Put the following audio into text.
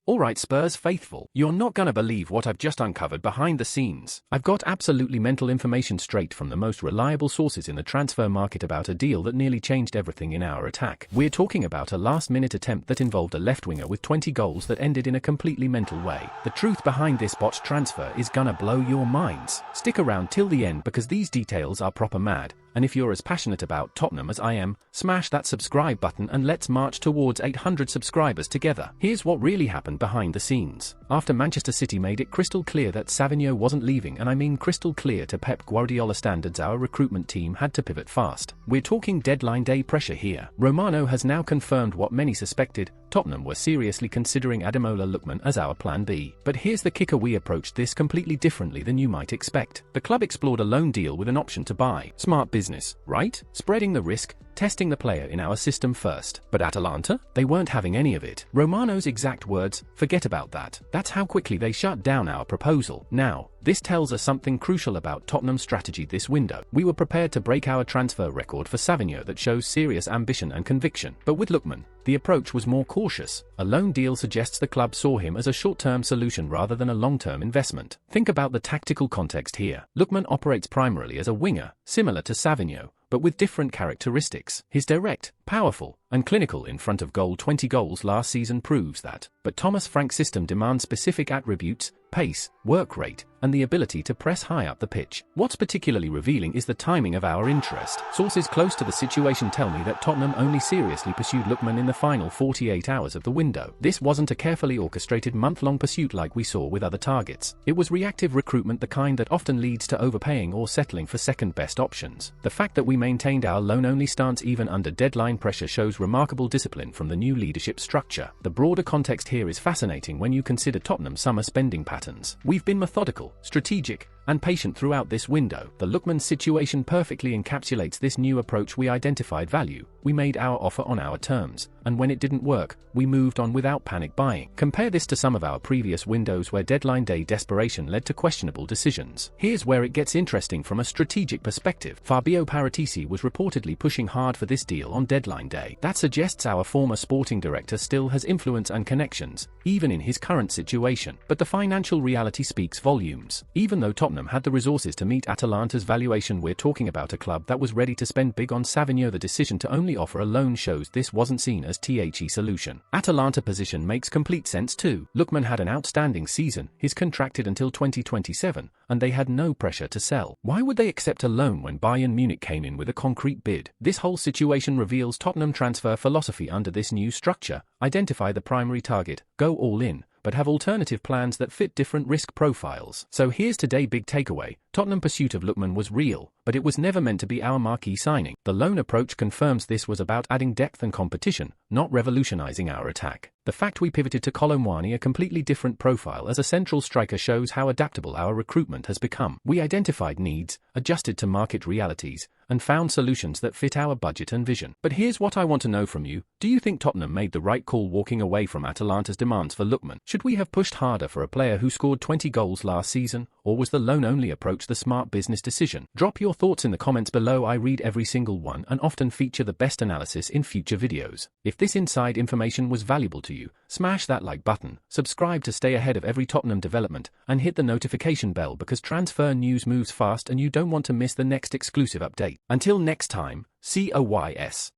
Alright Spurs faithful, you're not gonna believe what I've just uncovered behind the scenes. I've got absolutely mental information straight from the most reliable sources in the transfer market about a deal that nearly changed everything in our attack. We're talking about a last-minute attempt that involved a left winger with 20 goals that ended in a completely mental way. The truth behind this botched transfer is gonna blow your minds. Stick around till the end because these details are proper mad. And if you're as passionate about Tottenham as I am, smash that subscribe button and let's march towards 800 subscribers together. Here's what really happened behind the scenes. After Manchester City made it crystal clear that Savinho wasn't leaving, and I mean crystal clear to Pep Guardiola standards, our recruitment team had to pivot fast. We're talking deadline day pressure here. Romano has now confirmed what many suspected. Tottenham were seriously considering Ademola Lookman as our plan B. But here's the kicker: we approached this completely differently than you might expect. The club explored a loan deal with an option to buy. Smart business, right? Spreading the risk, testing the player in our system first. But Atalanta? They weren't having any of it. Romano's exact words: forget about that. That's how quickly they shut down our proposal. Now, this tells us something crucial about Tottenham's strategy this window. We were prepared to break our transfer record for Savinho that shows serious ambition and conviction. But with Lookman, the approach was more cautious. A loan deal suggests the club saw him as a short-term solution rather than a long-term investment. Think about the tactical context here. Lookman operates primarily as a winger, similar to Savinho, but with different characteristics. He's direct, powerful, and clinical in front of goal. 20 goals last season proves that. But Thomas Frank's system demands specific attributes: pace, work rate, and the ability to press high up the pitch. What's particularly revealing is the timing of our interest. Sources close to the situation tell me that Tottenham only seriously pursued Lookman in the final 48 hours of the window. This wasn't a carefully orchestrated month-long pursuit like we saw with other targets. It was reactive recruitment, the kind that often leads to overpaying or settling for second-best options. The fact that we maintained our loan-only stance even under deadline pressure shows remarkable discipline from the new leadership structure. The broader context here is fascinating when you consider Tottenham's summer spending patterns. We've been methodical, strategic, and patient throughout this window. The Lookman situation perfectly encapsulates this new approach. We identified value, we made our offer on our terms, and when it didn't work, we moved on without panic buying. Compare this to some of our previous windows where deadline day desperation led to questionable decisions. Here's where it gets interesting from a strategic perspective. Fabio Paratici was reportedly pushing hard for this deal on deadline day. That suggests our former sporting director still has influence and connections, even in his current situation. But the financial reality speaks volumes. Even though Tottenham had the resources to meet Atalanta's valuation, we're talking about a club that was ready to spend big on Savinho. The decision to only offer a loan shows this wasn't seen as the solution. Atalanta position makes complete sense too. Lookman had an outstanding season, he's contracted until 2027, and they had no pressure to sell. Why would they accept a loan when Bayern Munich came in with a concrete bid? This whole situation reveals Tottenham transfer philosophy under this new structure: identify the primary target, go all in, but have alternative plans that fit different risk profiles. So here's today's big takeaway: Tottenham pursuit of Lookman was real, but it was never meant to be our marquee signing. The loan approach confirms this was about adding depth and competition, not revolutionizing our attack. The fact we pivoted to Kolo Muani, a completely different profile as a central striker, shows how adaptable our recruitment has become. We identified needs, adjusted to market realities, and found solutions that fit our budget and vision. But here's what I want to know from you: do you think Tottenham made the right call walking away from Atalanta's demands for Lookman? Should we have pushed harder for a player who scored 20 goals last season, or was the loan-only approach the smart business decision? Drop your thoughts in the comments below. I read every single one and often feature the best analysis in future videos. If this inside information was valuable to you, smash that like button, subscribe to stay ahead of every Tottenham development, and hit the notification bell because transfer news moves fast and you don't want to miss the next exclusive update. Until next time, COYS.